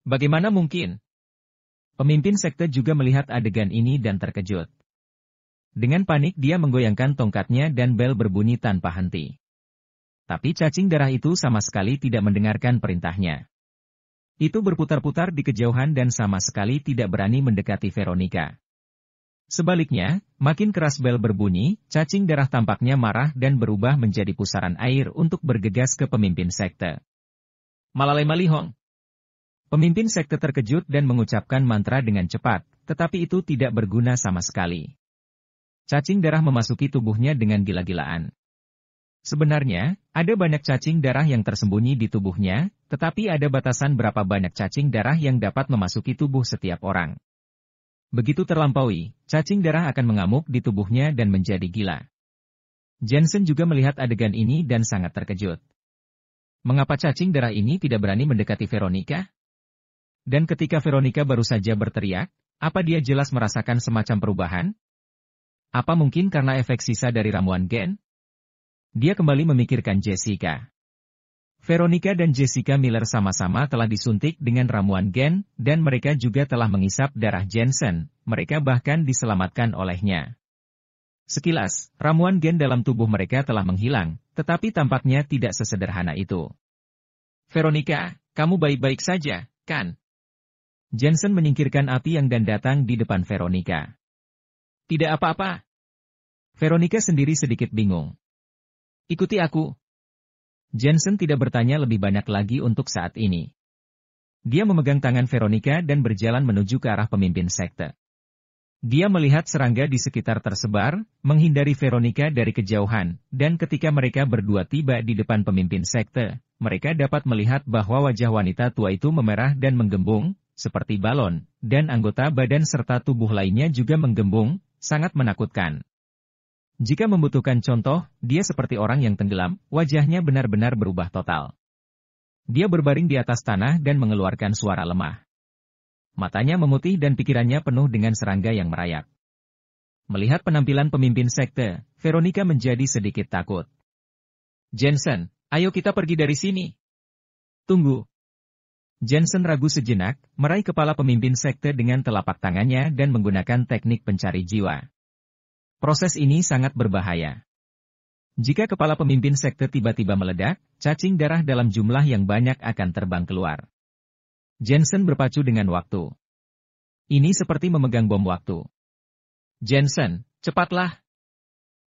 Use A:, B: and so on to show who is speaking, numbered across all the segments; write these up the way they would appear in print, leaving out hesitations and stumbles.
A: Bagaimana mungkin? Pemimpin sekte juga melihat adegan ini dan terkejut. Dengan panik dia menggoyangkan tongkatnya dan bel berbunyi tanpa henti. Tapi cacing darah itu sama sekali tidak mendengarkan perintahnya. Itu berputar-putar di kejauhan dan sama sekali tidak berani mendekati Veronica. Sebaliknya, makin keras bel berbunyi, cacing darah tampaknya marah dan berubah menjadi pusaran air untuk bergegas ke pemimpin sekte. Malalai malihong. Pemimpin sekte terkejut dan mengucapkan mantra dengan cepat, tetapi itu tidak berguna sama sekali. Cacing darah memasuki tubuhnya dengan gila-gilaan. Sebenarnya, ada banyak cacing darah yang tersembunyi di tubuhnya, tetapi ada batasan berapa banyak cacing darah yang dapat memasuki tubuh setiap orang. Begitu terlampaui, cacing darah akan mengamuk di tubuhnya dan menjadi gila. Jensen juga melihat adegan ini dan sangat terkejut. Mengapa cacing darah ini tidak berani mendekati Veronica? Dan ketika Veronica baru saja berteriak, apa dia jelas merasakan semacam perubahan? Apa mungkin karena efek sisa dari ramuan gen? Dia kembali memikirkan Jessica. Veronica dan Jessica Miller sama-sama telah disuntik dengan ramuan gen, dan mereka juga telah mengisap darah Jensen, mereka bahkan diselamatkan olehnya. Sekilas, ramuan gen dalam tubuh mereka telah menghilang, tetapi tampaknya tidak sesederhana itu. Veronica, kamu baik-baik saja, kan? Jensen menyingkirkan api yang dan datang di depan Veronica. Tidak apa-apa. Veronica sendiri sedikit bingung. Ikuti aku. Jensen tidak bertanya lebih banyak lagi untuk saat ini. Dia memegang tangan Veronica dan berjalan menuju ke arah pemimpin sekte. Dia melihat serangga di sekitar tersebar, menghindari Veronica dari kejauhan, dan ketika mereka berdua tiba di depan pemimpin sekte, mereka dapat melihat bahwa wajah wanita tua itu memerah dan menggembung, seperti balon, dan anggota badan serta tubuh lainnya juga menggembung, sangat menakutkan. Jika membutuhkan contoh, dia seperti orang yang tenggelam, wajahnya benar-benar berubah total. Dia berbaring di atas tanah dan mengeluarkan suara lemah. Matanya memutih dan pikirannya penuh dengan serangga yang merayap. Melihat penampilan pemimpin sekte, Veronica menjadi sedikit takut. Jensen, ayo kita pergi dari sini. Tunggu. Jensen ragu sejenak, meraih kepala pemimpin sekte dengan telapak tangannya dan menggunakan teknik pencari jiwa. Proses ini sangat berbahaya. Jika kepala pemimpin sekte tiba-tiba meledak, cacing darah dalam jumlah yang banyak akan terbang keluar. Jensen berpacu dengan waktu. Ini seperti memegang bom waktu. Jensen, cepatlah.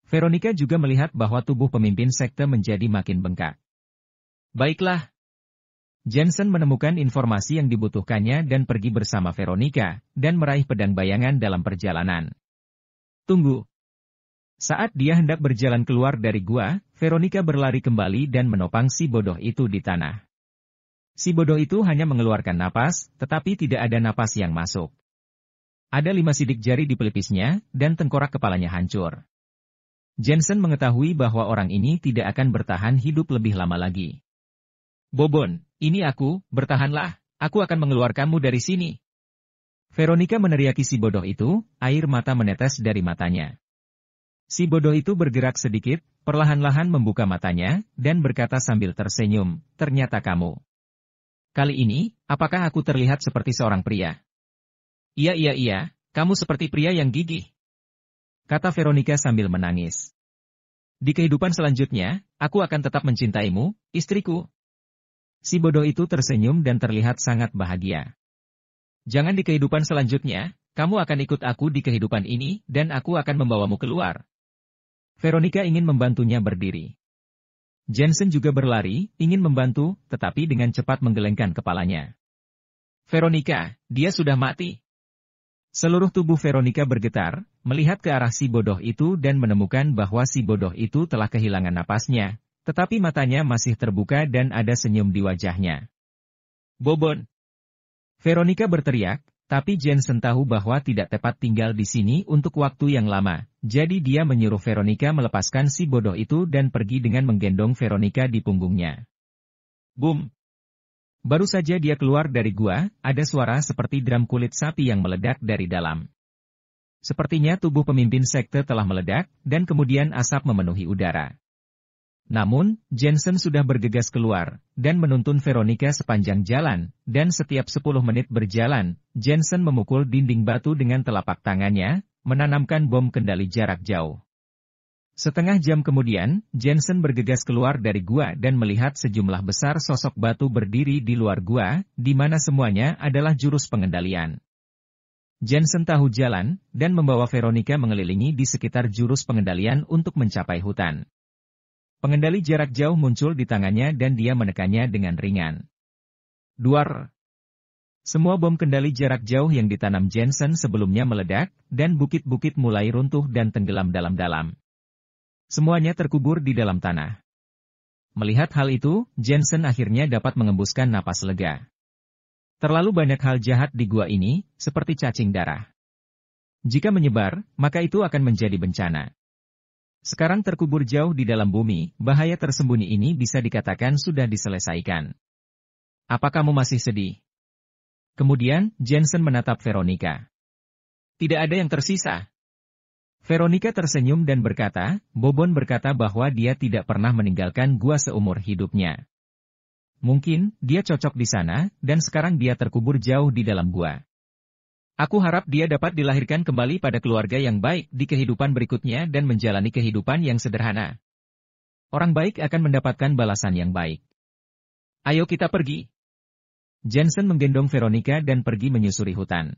A: Veronica juga melihat bahwa tubuh pemimpin sekte menjadi makin bengkak. Baiklah. Jensen menemukan informasi yang dibutuhkannya dan pergi bersama Veronica, dan meraih pedang bayangan dalam perjalanan. Tunggu. Saat dia hendak berjalan keluar dari gua, Veronica berlari kembali dan menopang si bodoh itu di tanah. Si bodoh itu hanya mengeluarkan napas, tetapi tidak ada napas yang masuk. Ada 5 sidik jari di pelipisnya, dan tengkorak kepalanya hancur. Jensen mengetahui bahwa orang ini tidak akan bertahan hidup lebih lama lagi. Bobon, ini aku, bertahanlah, aku akan mengeluarkanmu dari sini. Veronica meneriaki si bodoh itu, air mata menetes dari matanya. Si bodoh itu bergerak sedikit, perlahan-lahan membuka matanya, dan berkata sambil tersenyum, ternyata kamu. Kali ini, apakah aku terlihat seperti seorang pria? Iya, kamu seperti pria yang gigih. Kata Veronica sambil menangis. Di kehidupan selanjutnya, aku akan tetap mencintaimu, istriku. Si bodoh itu tersenyum dan terlihat sangat bahagia. Jangan di kehidupan selanjutnya, kamu akan ikut aku di kehidupan ini, dan aku akan membawamu keluar. Veronica ingin membantunya berdiri. Jensen juga berlari, ingin membantu, tetapi dengan cepat menggelengkan kepalanya. Veronica, dia sudah mati. Seluruh tubuh Veronica bergetar, melihat ke arah si bodoh itu dan menemukan bahwa si bodoh itu telah kehilangan napasnya, tetapi matanya masih terbuka dan ada senyum di wajahnya. Bobon! Veronica berteriak, tapi Jensen tahu bahwa tidak tepat tinggal di sini untuk waktu yang lama, jadi dia menyuruh Veronica melepaskan si bodoh itu dan pergi dengan menggendong Veronica di punggungnya. Boom! Baru saja dia keluar dari gua, ada suara seperti drum kulit sapi yang meledak dari dalam. Sepertinya tubuh pemimpin sekte telah meledak, dan kemudian asap memenuhi udara. Namun, Jensen sudah bergegas keluar, dan menuntun Veronica sepanjang jalan, dan setiap 10 menit berjalan, Jensen memukul dinding batu dengan telapak tangannya, menanamkan bom kendali jarak jauh. Setengah jam kemudian, Jensen bergegas keluar dari gua dan melihat sejumlah besar sosok batu berdiri di luar gua, di mana semuanya adalah jurus pengendalian. Jensen tahu jalan, dan membawa Veronica mengelilingi di sekitar jurus pengendalian untuk mencapai hutan. Pengendali jarak jauh muncul di tangannya dan dia menekannya dengan ringan. Duar! Semua bom kendali jarak jauh yang ditanam Jensen sebelumnya meledak, dan bukit-bukit mulai runtuh dan tenggelam dalam-dalam. Semuanya terkubur di dalam tanah. Melihat hal itu, Jensen akhirnya dapat mengembuskan napas lega. Terlalu banyak hal jahat di gua ini, seperti cacing darah. Jika menyebar, maka itu akan menjadi bencana. Sekarang terkubur jauh di dalam bumi, bahaya tersembunyi ini bisa dikatakan sudah diselesaikan. Apa kamu masih sedih? Kemudian, Jensen menatap Veronica. Tidak ada yang tersisa. Veronica tersenyum dan berkata, Bobon berkata bahwa dia tidak pernah meninggalkan gua seumur hidupnya. Mungkin, dia cocok di sana, dan sekarang dia terkubur jauh di dalam gua. Aku harap dia dapat dilahirkan kembali pada keluarga yang baik di kehidupan berikutnya dan menjalani kehidupan yang sederhana. Orang baik akan mendapatkan balasan yang baik. Ayo kita pergi. Jensen menggendong Veronica dan pergi menyusuri hutan.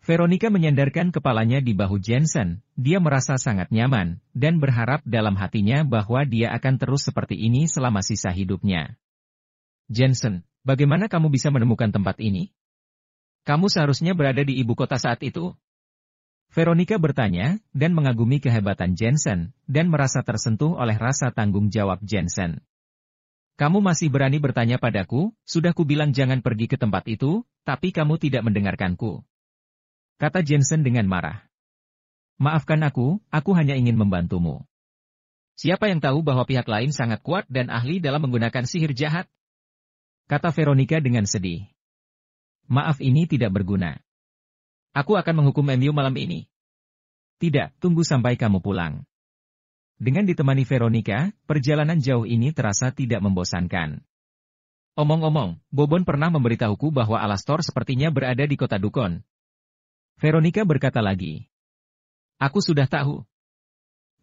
A: Veronica menyandarkan kepalanya di bahu Jensen, dia merasa sangat nyaman, dan berharap dalam hatinya bahwa dia akan terus seperti ini selama sisa hidupnya. Jensen, bagaimana kamu bisa menemukan tempat ini? Kamu seharusnya berada di ibu kota saat itu. Veronica bertanya, dan mengagumi kehebatan Jensen, dan merasa tersentuh oleh rasa tanggung jawab Jensen. Kamu masih berani bertanya padaku, sudah kubilang jangan pergi ke tempat itu, tapi kamu tidak mendengarkanku. Kata Jensen dengan marah. Maafkan aku hanya ingin membantumu. Siapa yang tahu bahwa pihak lain sangat kuat dan ahli dalam menggunakan sihir jahat? Kata Veronica dengan sedih. Maaf ini tidak berguna. Aku akan menghukum MU malam ini. Tidak, tunggu sampai kamu pulang. Dengan ditemani Veronica, perjalanan jauh ini terasa tidak membosankan. Omong-omong, Bobon pernah memberitahuku bahwa Alastor sepertinya berada di kota Dukon. Veronica berkata lagi. Aku sudah tahu.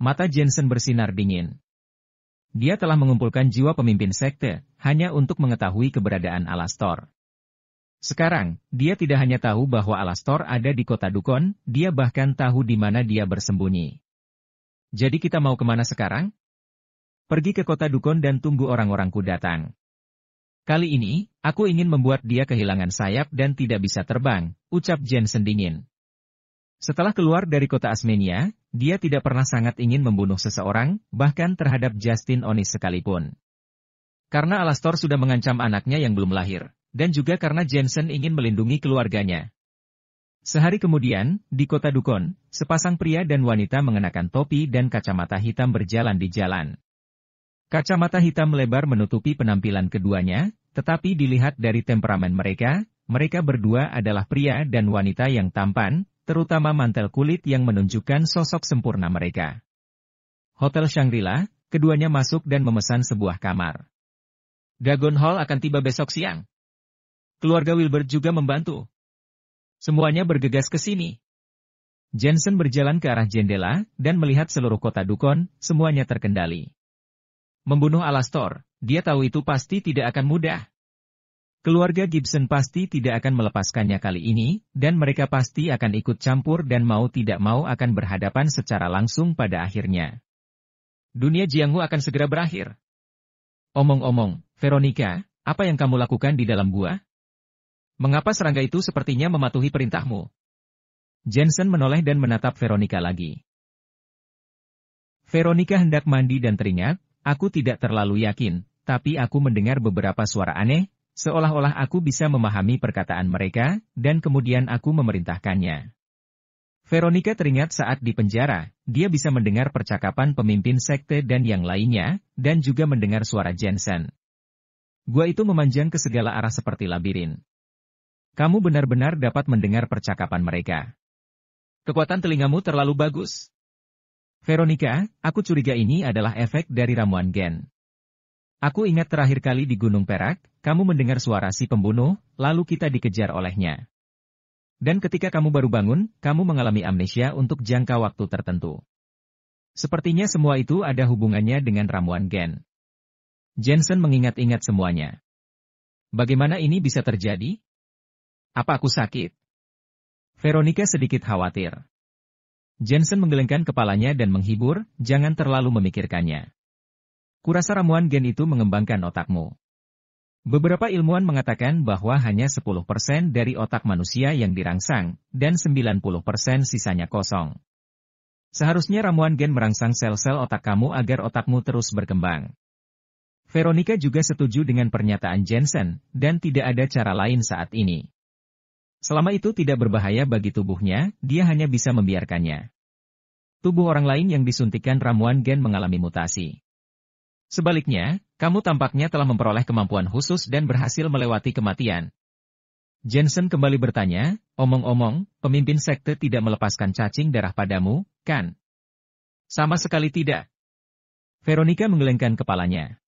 A: Mata Jensen bersinar dingin. Dia telah mengumpulkan jiwa pemimpin sekte, hanya untuk mengetahui keberadaan Alastor. Sekarang, dia tidak hanya tahu bahwa Alastor ada di kota Dukon, dia bahkan tahu di mana dia bersembunyi. Jadi kita mau kemana sekarang? Pergi ke kota Dukon dan tunggu orang-orangku datang. Kali ini, aku ingin membuat dia kehilangan sayap dan tidak bisa terbang, ucap Jensen dingin. Setelah keluar dari kota Asmenia, dia tidak pernah sangat ingin membunuh seseorang, bahkan terhadap Justin Onis sekalipun. Karena Alastor sudah mengancam anaknya yang belum lahir. Dan juga karena Jensen ingin melindungi keluarganya. Sehari kemudian, di kota Dukon, sepasang pria dan wanita mengenakan topi dan kacamata hitam berjalan di jalan. Kacamata hitam lebar menutupi penampilan keduanya, tetapi dilihat dari temperamen mereka, mereka berdua adalah pria dan wanita yang tampan, terutama mantel kulit yang menunjukkan sosok sempurna mereka. Hotel Shangri-La, keduanya masuk dan memesan sebuah kamar. Dagon Hall akan tiba besok siang. Keluarga Wilbert juga membantu. Semuanya bergegas ke sini. Jensen berjalan ke arah jendela, dan melihat seluruh kota Dukon, semuanya terkendali. Membunuh Alastor, dia tahu itu pasti tidak akan mudah. Keluarga Gibson pasti tidak akan melepaskannya kali ini, dan mereka pasti akan ikut campur dan mau tidak mau akan berhadapan secara langsung pada akhirnya. Dunia Jianghu akan segera berakhir. Omong-omong, Veronica, apa yang kamu lakukan di dalam gua? Mengapa serangga itu sepertinya mematuhi perintahmu? Jensen menoleh dan menatap Veronica lagi. Veronica hendak mandi dan teringat, aku tidak terlalu yakin, tapi aku mendengar beberapa suara aneh, seolah-olah aku bisa memahami perkataan mereka, dan kemudian aku memerintahkannya. Veronica teringat saat di penjara, dia bisa mendengar percakapan pemimpin sekte dan yang lainnya, dan juga mendengar suara Jensen. Gua itu memanjang ke segala arah seperti labirin. Kamu benar-benar dapat mendengar percakapan mereka. Kekuatan telingamu terlalu bagus. Veronica, aku curiga ini adalah efek dari ramuan gen. Aku ingat terakhir kali di Gunung Perak, kamu mendengar suara si pembunuh, lalu kita dikejar olehnya. Dan ketika kamu baru bangun, kamu mengalami amnesia untuk jangka waktu tertentu. Sepertinya semua itu ada hubungannya dengan ramuan gen. Jensen mengingat-ingat semuanya. Bagaimana ini bisa terjadi? Apa aku sakit? Veronica sedikit khawatir. Jensen menggelengkan kepalanya dan menghibur, jangan terlalu memikirkannya. Kurasa ramuan gen itu mengembangkan otakmu. Beberapa ilmuwan mengatakan bahwa hanya 10% dari otak manusia yang dirangsang, dan 90% sisanya kosong. Seharusnya ramuan gen merangsang sel-sel otak kamu agar otakmu terus berkembang. Veronica juga setuju dengan pernyataan Jensen, dan tidak ada cara lain saat ini. Selama itu tidak berbahaya bagi tubuhnya, dia hanya bisa membiarkannya. Tubuh orang lain yang disuntikkan ramuan gen mengalami mutasi. Sebaliknya, kamu tampaknya telah memperoleh kemampuan khusus dan berhasil melewati kematian. Jensen kembali bertanya, omong-omong, pemimpin sekte tidak melepaskan cacing darah padamu, kan? Sama sekali tidak. Veronica menggelengkan kepalanya.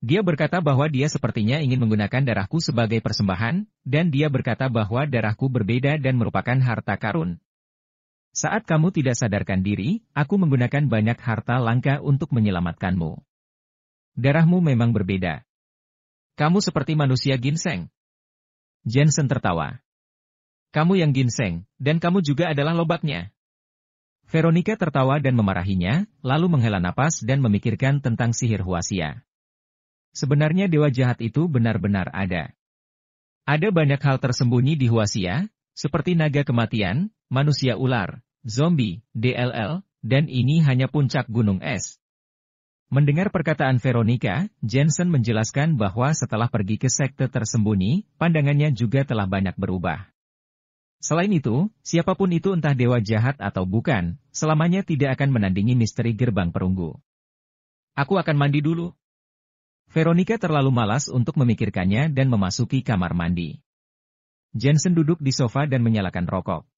A: Dia berkata bahwa dia sepertinya ingin menggunakan darahku sebagai persembahan, dan dia berkata bahwa darahku berbeda dan merupakan harta karun. Saat kamu tidak sadarkan diri, aku menggunakan banyak harta langka untuk menyelamatkanmu. Darahmu memang berbeda. Kamu seperti manusia ginseng. Jensen tertawa. Kamu yang ginseng, dan kamu juga adalah lobaknya. Veronica tertawa dan memarahinya, lalu menghela napas dan memikirkan tentang sihir Huasia. Sebenarnya dewa jahat itu benar-benar ada. Ada banyak hal tersembunyi di Huasia, seperti naga kematian, manusia ular, zombie, DLL, dan ini hanya puncak gunung es. Mendengar perkataan Veronica, Jensen menjelaskan bahwa setelah pergi ke sekte tersembunyi, pandangannya juga telah banyak berubah. Selain itu, siapapun itu entah dewa jahat atau bukan, selamanya tidak akan menandingi misteri gerbang perunggu. Aku akan mandi dulu. Veronica terlalu malas untuk memikirkannya dan memasuki kamar mandi. Jensen duduk di sofa dan menyalakan rokok.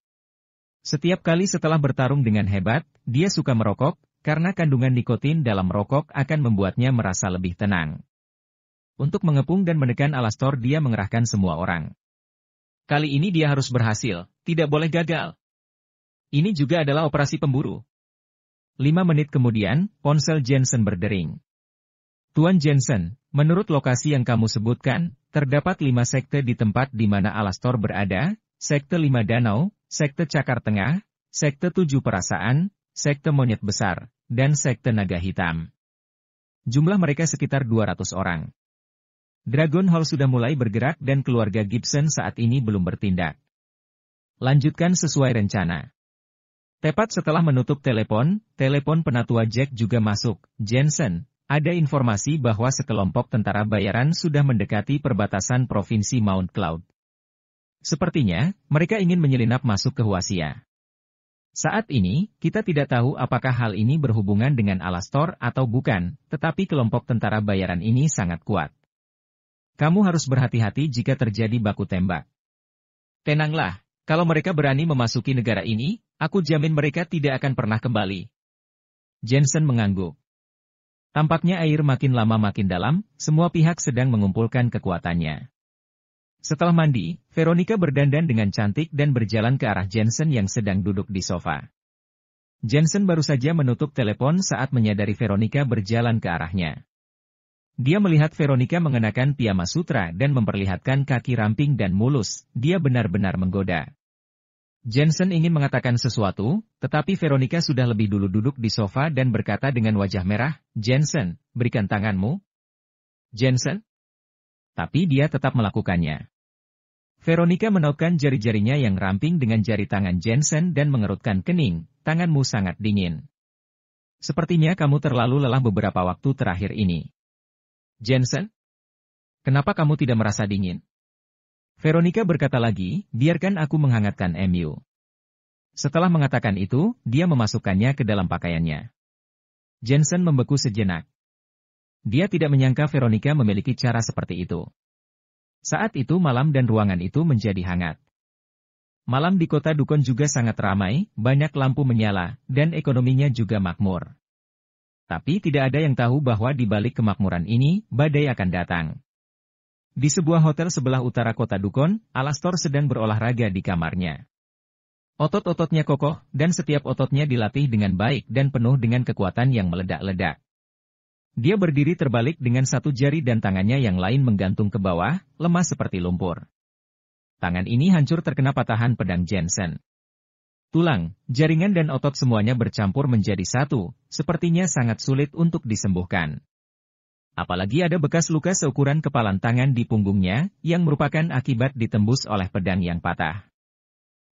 A: Setiap kali setelah bertarung dengan hebat, dia suka merokok, karena kandungan nikotin dalam rokok akan membuatnya merasa lebih tenang. Untuk mengepung dan menekan Alastor dia mengerahkan semua orang. Kali ini dia harus berhasil, tidak boleh gagal. Ini juga adalah operasi pemburu. 5 menit kemudian, ponsel Jensen berdering. Tuan Jensen, menurut lokasi yang kamu sebutkan, terdapat 5 sekte di tempat di mana Alastor berada, sekte 5 danau, sekte cakar tengah, sekte 7 perasaan, sekte monyet besar, dan sekte naga hitam. Jumlah mereka sekitar 200 orang. Dragon Hall sudah mulai bergerak dan keluarga Gibson saat ini belum bertindak. Lanjutkan sesuai rencana. Tepat setelah menutup telepon penatua Jack juga masuk. Jensen, ada informasi bahwa sekelompok tentara bayaran sudah mendekati perbatasan provinsi Mount Cloud. Sepertinya, mereka ingin menyelinap masuk ke Huasia. Saat ini, kita tidak tahu apakah hal ini berhubungan dengan Alastor atau bukan, tetapi kelompok tentara bayaran ini sangat kuat. Kamu harus berhati-hati jika terjadi baku tembak. Tenanglah, kalau mereka berani memasuki negara ini, aku jamin mereka tidak akan pernah kembali. Jensen mengangguk. Tampaknya air makin lama makin dalam, semua pihak sedang mengumpulkan kekuatannya. Setelah mandi, Veronica berdandan dengan cantik dan berjalan ke arah Jensen yang sedang duduk di sofa. Jensen baru saja menutup telepon saat menyadari Veronica berjalan ke arahnya. Dia melihat Veronica mengenakan piyama sutra dan memperlihatkan kaki ramping dan mulus, dia benar-benar menggoda. Jensen ingin mengatakan sesuatu, tetapi Veronica sudah lebih dulu duduk di sofa dan berkata dengan wajah merah, Jensen, berikan tanganmu. Jensen? Tapi dia tetap melakukannya. Veronica menautkan jari-jarinya yang ramping dengan jari tangan Jensen dan mengerutkan kening, tanganmu sangat dingin. Sepertinya kamu terlalu lelah beberapa waktu terakhir ini. Jensen? Kenapa kamu tidak merasa dingin? Veronica berkata lagi, biarkan aku menghangatkan MU. Setelah mengatakan itu, dia memasukkannya ke dalam pakaiannya. Jensen membeku sejenak. Dia tidak menyangka Veronica memiliki cara seperti itu. Saat itu malam dan ruangan itu menjadi hangat. Malam di kota Dukon juga sangat ramai, banyak lampu menyala, dan ekonominya juga makmur. Tapi tidak ada yang tahu bahwa di balik kemakmuran ini, badai akan datang. Di sebuah hotel sebelah utara kota Dukon, Alastor sedang berolahraga di kamarnya. Otot-ototnya kokoh, dan setiap ototnya dilatih dengan baik dan penuh dengan kekuatan yang meledak-ledak. Dia berdiri terbalik dengan satu jari dan tangannya yang lain menggantung ke bawah, lemah seperti lumpur. Tangan ini hancur terkena patahan pedang Jensen. Tulang, jaringan dan otot semuanya bercampur menjadi satu, sepertinya sangat sulit untuk disembuhkan. Apalagi ada bekas luka seukuran kepalan tangan di punggungnya, yang merupakan akibat ditembus oleh pedang yang patah.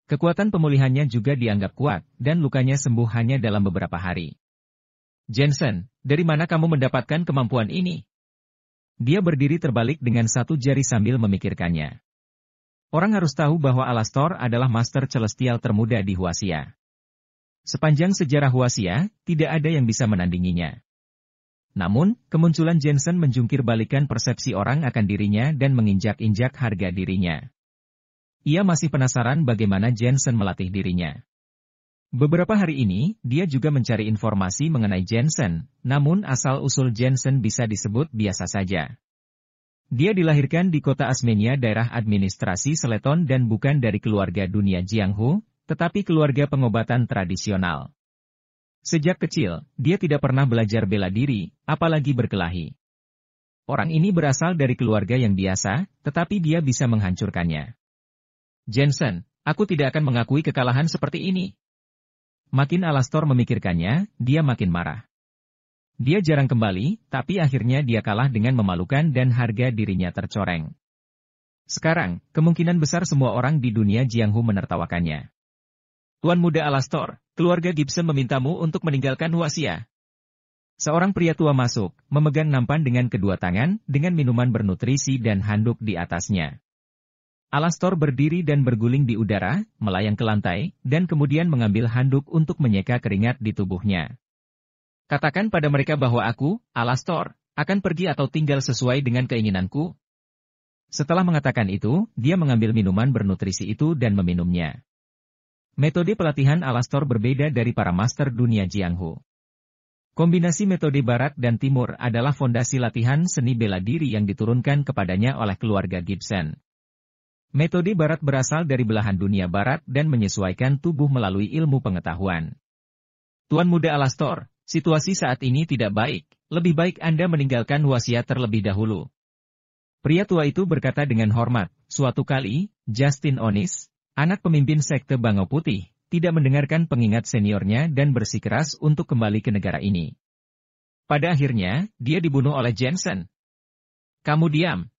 A: Kekuatan pemulihannya juga dianggap kuat, dan lukanya sembuh hanya dalam beberapa hari. Jensen, dari mana kamu mendapatkan kemampuan ini? Dia berdiri terbalik dengan satu jari sambil memikirkannya. Orang harus tahu bahwa Alastor adalah master celestial termuda di Huaxia. Sepanjang sejarah Huaxia, tidak ada yang bisa menandinginya. Namun, kemunculan Jensen menjungkir balikan persepsi orang akan dirinya dan menginjak-injak harga dirinya. Ia masih penasaran bagaimana Jensen melatih dirinya. Beberapa hari ini, dia juga mencari informasi mengenai Jensen, namun asal-usul Jensen bisa disebut biasa saja. Dia dilahirkan di kota Asmenia daerah administrasi Seleton dan bukan dari keluarga dunia Jianghu, tetapi keluarga pengobatan tradisional. Sejak kecil, dia tidak pernah belajar bela diri, apalagi berkelahi. Orang ini berasal dari keluarga yang biasa, tetapi dia bisa menghancurkannya. Jensen, aku tidak akan mengakui kekalahan seperti ini. Makin Alastor memikirkannya, dia makin marah. Dia jarang kembali, tapi akhirnya dia kalah dengan memalukan dan harga dirinya tercoreng. Sekarang, kemungkinan besar semua orang di dunia Jianghu menertawakannya. Tuan Muda Alastor, keluarga Gibson memintamu untuk meninggalkan Huaxia. Seorang pria tua masuk, memegang nampan dengan kedua tangan, dengan minuman bernutrisi dan handuk di atasnya. Alastor berdiri dan berguling di udara, melayang ke lantai, dan kemudian mengambil handuk untuk menyeka keringat di tubuhnya. Katakan pada mereka bahwa aku, Alastor, akan pergi atau tinggal sesuai dengan keinginanku. Setelah mengatakan itu, dia mengambil minuman bernutrisi itu dan meminumnya. Metode pelatihan Alastor berbeda dari para master dunia Jianghu. Kombinasi metode Barat dan Timur adalah fondasi latihan seni bela diri yang diturunkan kepadanya oleh keluarga Gibson. Metode Barat berasal dari belahan dunia Barat dan menyesuaikan tubuh melalui ilmu pengetahuan. Tuan Muda Alastor, situasi saat ini tidak baik, lebih baik Anda meninggalkan Huaxia terlebih dahulu. Pria tua itu berkata dengan hormat, suatu kali, Justin Onis, anak pemimpin sekte Bangau Putih, tidak mendengarkan pengingat seniornya dan bersikeras untuk kembali ke negara ini. Pada akhirnya, dia dibunuh oleh Jensen. Kamu diam.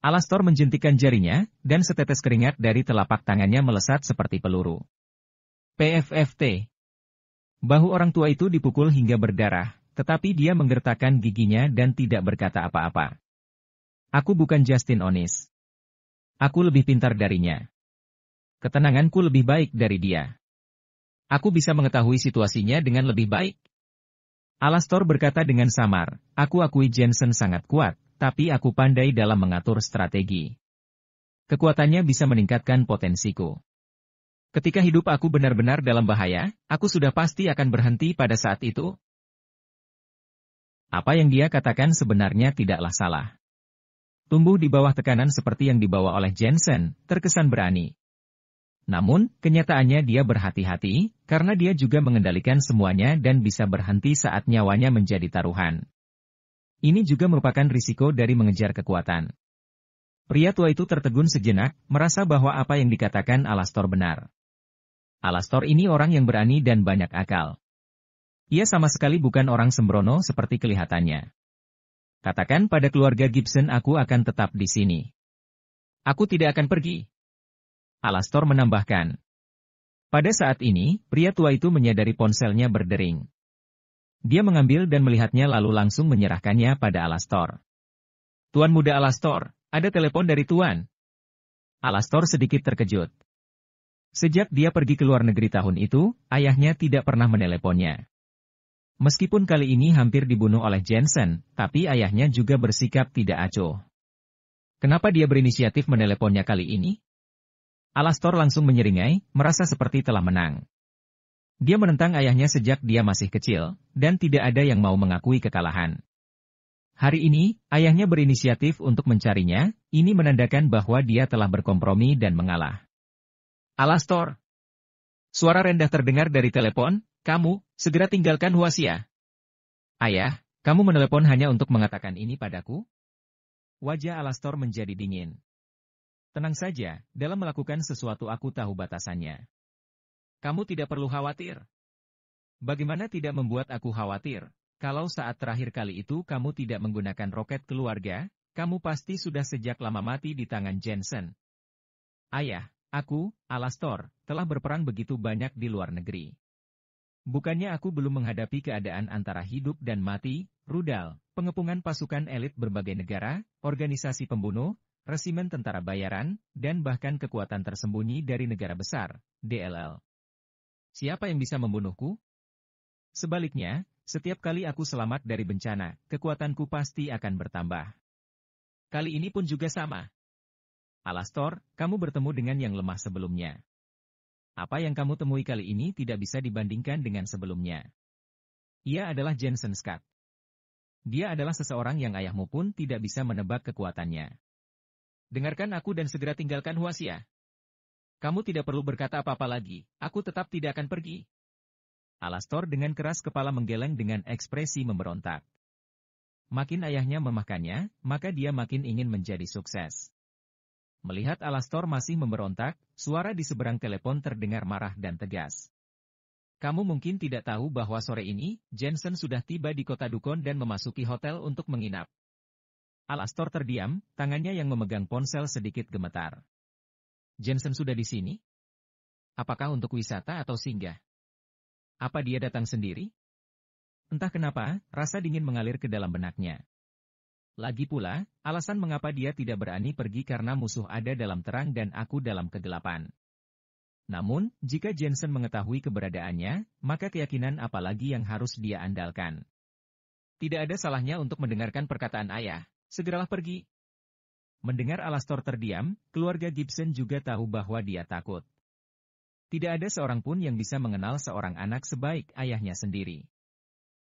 A: Alastor menjentikan jarinya, dan setetes keringat dari telapak tangannya melesat seperti peluru. PFFT. Bahu orang tua itu dipukul hingga berdarah, tetapi dia menggertakkan giginya dan tidak berkata apa-apa. Aku bukan Justin Onis. Aku lebih pintar darinya. Ketenanganku lebih baik dari dia. Aku bisa mengetahui situasinya dengan lebih baik. Alastor berkata dengan samar, aku akui Jensen sangat kuat, tapi aku pandai dalam mengatur strategi. Kekuatannya bisa meningkatkan potensiku. Ketika hidup aku benar-benar dalam bahaya, aku sudah pasti akan berhenti pada saat itu. Apa yang dia katakan sebenarnya tidaklah salah. Tumbuh di bawah tekanan seperti yang dibawa oleh Jensen, terkesan berani. Namun, kenyataannya dia berhati-hati, karena dia juga mengendalikan semuanya dan bisa berhenti saat nyawanya menjadi taruhan. Ini juga merupakan risiko dari mengejar kekuatan. Pria tua itu tertegun sejenak, merasa bahwa apa yang dikatakan Alastor benar. Alastor ini orang yang berani dan banyak akal. Ia sama sekali bukan orang sembrono seperti kelihatannya. Katakan pada keluarga Gibson aku akan tetap di sini. Aku tidak akan pergi. Alastor menambahkan. Pada saat ini, pria tua itu menyadari ponselnya berdering. Dia mengambil dan melihatnya lalu langsung menyerahkannya pada Alastor. Tuan Muda Alastor, ada telepon dari Tuan. Alastor sedikit terkejut. Sejak dia pergi ke luar negeri tahun itu, ayahnya tidak pernah meneleponnya. Meskipun kali ini hampir dibunuh oleh Jensen, tapi ayahnya juga bersikap tidak acuh. Kenapa dia berinisiatif meneleponnya kali ini? Alastor langsung menyeringai, merasa seperti telah menang. Dia menentang ayahnya sejak dia masih kecil, dan tidak ada yang mau mengakui kekalahan. Hari ini, ayahnya berinisiatif untuk mencarinya, ini menandakan bahwa dia telah berkompromi dan mengalah. Alastor! Suara rendah terdengar dari telepon, kamu, segera tinggalkan Huasia. Ayah, kamu menelepon hanya untuk mengatakan ini padaku? Wajah Alastor menjadi dingin. Tenang saja, dalam melakukan sesuatu aku tahu batasannya. Kamu tidak perlu khawatir. Bagaimana tidak membuat aku khawatir? Kalau saat terakhir kali itu kamu tidak menggunakan roket keluarga, kamu pasti sudah sejak lama mati di tangan Jensen. Ayah, aku, Alastor, telah berperang begitu banyak di luar negeri. Bukannya aku belum menghadapi keadaan antara hidup dan mati, rudal, pengepungan pasukan elit berbagai negara, organisasi pembunuh, resimen tentara bayaran, dan bahkan kekuatan tersembunyi dari negara besar, DLL. Siapa yang bisa membunuhku? Sebaliknya, setiap kali aku selamat dari bencana, kekuatanku pasti akan bertambah. Kali ini pun juga sama. Alastor, kamu bertemu dengan yang lemah sebelumnya. Apa yang kamu temui kali ini tidak bisa dibandingkan dengan sebelumnya. Ia adalah Jensen Scott. Dia adalah seseorang yang ayahmu pun tidak bisa menebak kekuatannya. Dengarkan aku dan segera tinggalkan Huasia. Kamu tidak perlu berkata apa-apa lagi, aku tetap tidak akan pergi. Alastor dengan keras kepala menggeleng dengan ekspresi memberontak. Makin ayahnya memahkannya, maka dia makin ingin menjadi sukses. Melihat Alastor masih memberontak, suara di seberang telepon terdengar marah dan tegas. Kamu mungkin tidak tahu bahwa sore ini, Jensen sudah tiba di kota Dukon dan memasuki hotel untuk menginap. Alastor terdiam, tangannya yang memegang ponsel sedikit gemetar. Jensen sudah di sini? Apakah untuk wisata atau singgah? Apa dia datang sendiri? Entah kenapa, rasa dingin mengalir ke dalam benaknya. Lagi pula, alasan mengapa dia tidak berani pergi karena musuh ada dalam terang dan aku dalam kegelapan. Namun, jika Jensen mengetahui keberadaannya, maka keyakinan apa lagi yang harus dia andalkan? Tidak ada salahnya untuk mendengarkan perkataan ayah, segeralah pergi. Mendengar Alastor terdiam, keluarga Gibson juga tahu bahwa dia takut. Tidak ada seorang pun yang bisa mengenal seorang anak sebaik ayahnya sendiri.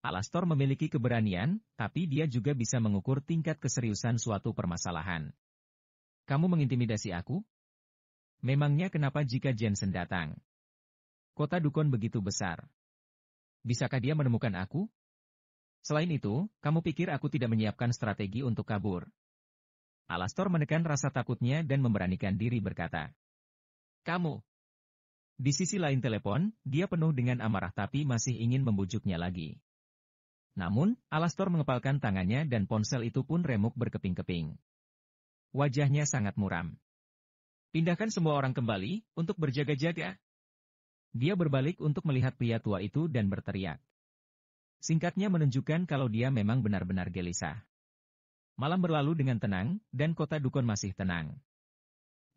A: Alastor memiliki keberanian, tapi dia juga bisa mengukur tingkat keseriusan suatu permasalahan. Kamu mengintimidasi aku? Memangnya kenapa jika Jensen datang? Kota Dukon begitu besar. Bisakah dia menemukan aku? Selain itu, kamu pikir aku tidak menyiapkan strategi untuk kabur? Alastor menekan rasa takutnya dan memberanikan diri berkata. Kamu. Di sisi lain telepon, dia penuh dengan amarah tapi masih ingin membujuknya lagi. Namun, Alastor mengepalkan tangannya dan ponsel itu pun remuk berkeping-keping. Wajahnya sangat muram. Pindahkan semua orang kembali, untuk berjaga-jaga. Dia berbalik untuk melihat pria tua itu dan berteriak. Singkatnya menunjukkan kalau dia memang benar-benar gelisah. Malam berlalu dengan tenang, dan kota Dukon masih tenang.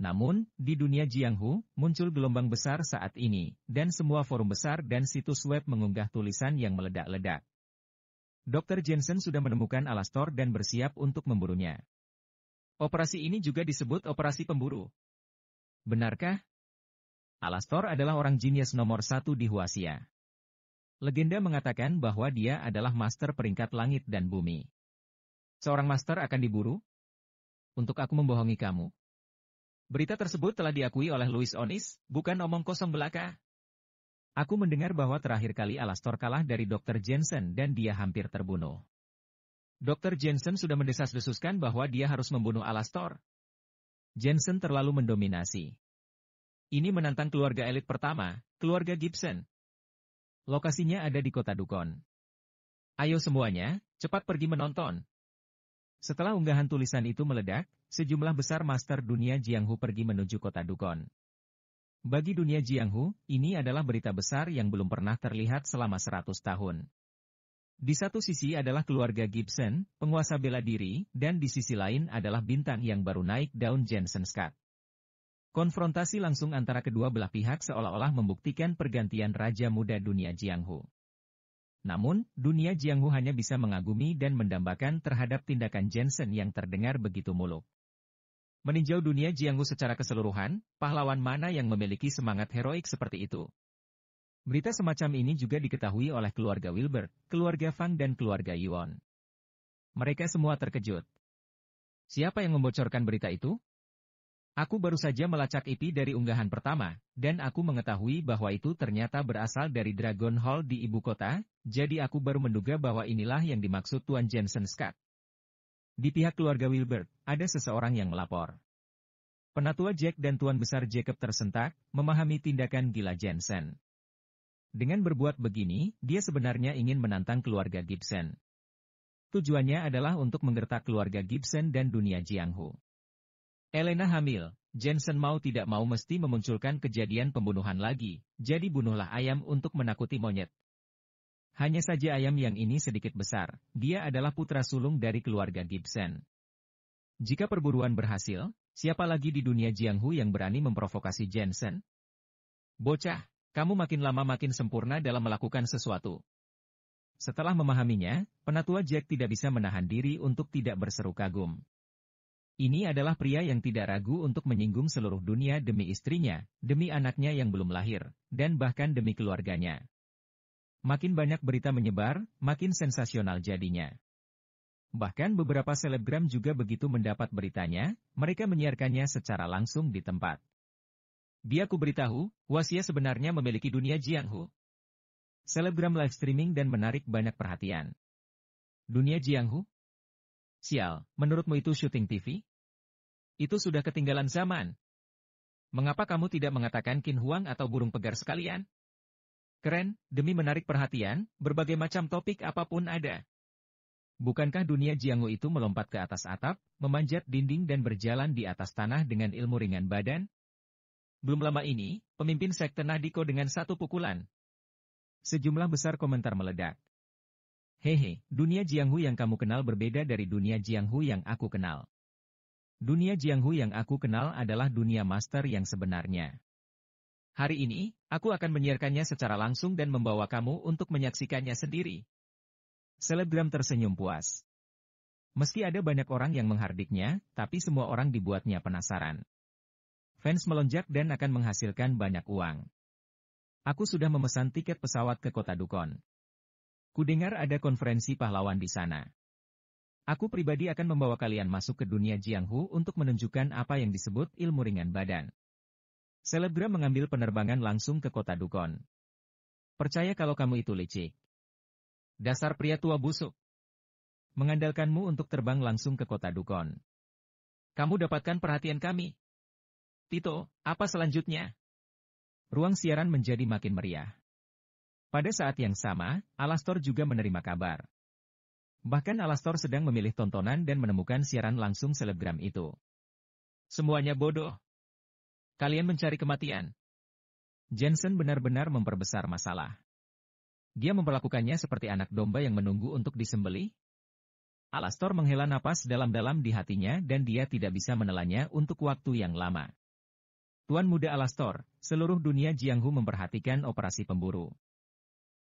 A: Namun, di dunia Jianghu, muncul gelombang besar saat ini, dan semua forum besar dan situs web mengunggah tulisan yang meledak-ledak. Dr. Jensen sudah menemukan Alastor dan bersiap untuk memburunya. Operasi ini juga disebut operasi pemburu. Benarkah? Alastor adalah orang jenius nomor 1 di Huasia. Legenda mengatakan bahwa dia adalah master peringkat langit dan bumi. Seorang master akan diburu? Untuk aku membohongi kamu. Berita tersebut telah diakui oleh Louis Onis, bukan omong kosong belaka. Aku mendengar bahwa terakhir kali Alastor kalah dari Dr. Jensen dan dia hampir terbunuh. Dr. Jensen sudah mendesas-desuskan bahwa dia harus membunuh Alastor. Jensen terlalu mendominasi. Ini menantang keluarga elit pertama, keluarga Gibson. Lokasinya ada di kota Dukon. Ayo semuanya, cepat pergi menonton. Setelah unggahan tulisan itu meledak, sejumlah besar master dunia Jianghu pergi menuju kota Dukon. Bagi dunia Jianghu, ini adalah berita besar yang belum pernah terlihat selama 100 tahun. Di satu sisi adalah keluarga Gibson, penguasa bela diri, dan di sisi lain adalah bintang yang baru naik daun Jensen Scott. Konfrontasi langsung antara kedua belah pihak seolah-olah membuktikan pergantian raja muda dunia Jianghu. Namun, dunia Jianghu hanya bisa mengagumi dan mendambakan terhadap tindakan Jensen yang terdengar begitu muluk. Meninjau dunia Jianghu secara keseluruhan, pahlawan mana yang memiliki semangat heroik seperti itu? Berita semacam ini juga diketahui oleh keluarga Wilbur, keluarga Fang dan keluarga Yuan. Mereka semua terkejut. Siapa yang membocorkan berita itu? Aku baru saja melacak IP dari unggahan pertama, dan aku mengetahui bahwa itu ternyata berasal dari Dragon Hall di ibu kota, jadi aku baru menduga bahwa inilah yang dimaksud Tuan Jensen Scott. Di pihak keluarga Wilbur, ada seseorang yang melapor. Penatua Jack dan Tuan Besar Jacob tersentak, memahami tindakan gila Jensen. Dengan berbuat begini, dia sebenarnya ingin menantang keluarga Gibson. Tujuannya adalah untuk menggertak keluarga Gibson dan dunia Jianghu. Elena hamil, Jensen mau tidak mau mesti memunculkan kejadian pembunuhan lagi, jadi bunuhlah ayam untuk menakuti monyet. Hanya saja ayam yang ini sedikit besar, dia adalah putra sulung dari keluarga Gibson. Jika perburuan berhasil, siapa lagi di dunia Jianghu yang berani memprovokasi Jensen? Bocah, kamu makin lama makin sempurna dalam melakukan sesuatu. Setelah memahaminya, penatua Jack tidak bisa menahan diri untuk tidak berseru kagum. Ini adalah pria yang tidak ragu untuk menyinggung seluruh dunia demi istrinya, demi anaknya yang belum lahir, dan bahkan demi keluarganya. Makin banyak berita menyebar, makin sensasional jadinya. Bahkan beberapa selebgram juga begitu mendapat beritanya, mereka menyiarkannya secara langsung di tempat. Dia ku beritahu, Wasia sebenarnya memiliki dunia Jianghu. Selebgram live streaming dan menarik banyak perhatian. Dunia Jianghu? Sial, menurutmu itu syuting TV? Itu sudah ketinggalan zaman. Mengapa kamu tidak mengatakan Qin Huang atau burung pegar sekalian? Keren, demi menarik perhatian, berbagai macam topik apapun ada. Bukankah dunia Jianghu itu melompat ke atas atap, memanjat dinding dan berjalan di atas tanah dengan ilmu ringan badan? Belum lama ini, pemimpin sekte Nadiko dengan satu pukulan. Sejumlah besar komentar meledak. Hehe, dunia Jianghu yang kamu kenal berbeda dari dunia Jianghu yang aku kenal. Dunia Jianghu yang aku kenal adalah dunia master yang sebenarnya. Hari ini, aku akan menyiarkannya secara langsung dan membawa kamu untuk menyaksikannya sendiri. Selebgram tersenyum puas. Meski ada banyak orang yang menghardiknya, tapi semua orang dibuatnya penasaran. Fans melonjak dan akan menghasilkan banyak uang. Aku sudah memesan tiket pesawat ke kota Dukon. Kudengar ada konferensi pahlawan di sana. Aku pribadi akan membawa kalian masuk ke dunia Jianghu untuk menunjukkan apa yang disebut ilmu ringan badan. Selebgram mengambil penerbangan langsung ke kota Dukon. Percaya kalau kamu itu licik. Dasar pria tua busuk. Mengandalkanmu untuk terbang langsung ke kota Dukon. Kamu dapatkan perhatian kami. Tito, apa selanjutnya? Ruang siaran menjadi makin meriah. Pada saat yang sama, Alastor juga menerima kabar. Bahkan Alastor sedang memilih tontonan dan menemukan siaran langsung selebgram itu. Semuanya bodoh. Kalian mencari kematian. Jensen benar-benar memperbesar masalah. Dia memperlakukannya seperti anak domba yang menunggu untuk disembelih. Alastor menghela napas dalam-dalam di hatinya dan dia tidak bisa menelannya untuk waktu yang lama. Tuan muda Alastor, seluruh dunia Jianghu memperhatikan operasi pemburu.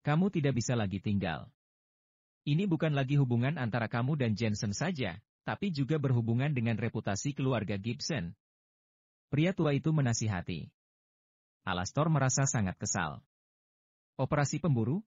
A: Kamu tidak bisa lagi tinggal. Ini bukan lagi hubungan antara kamu dan Jensen saja, tapi juga berhubungan dengan reputasi keluarga Gibson. Pria tua itu menasihati. Alastor merasa sangat kesal. Operasi pemburu?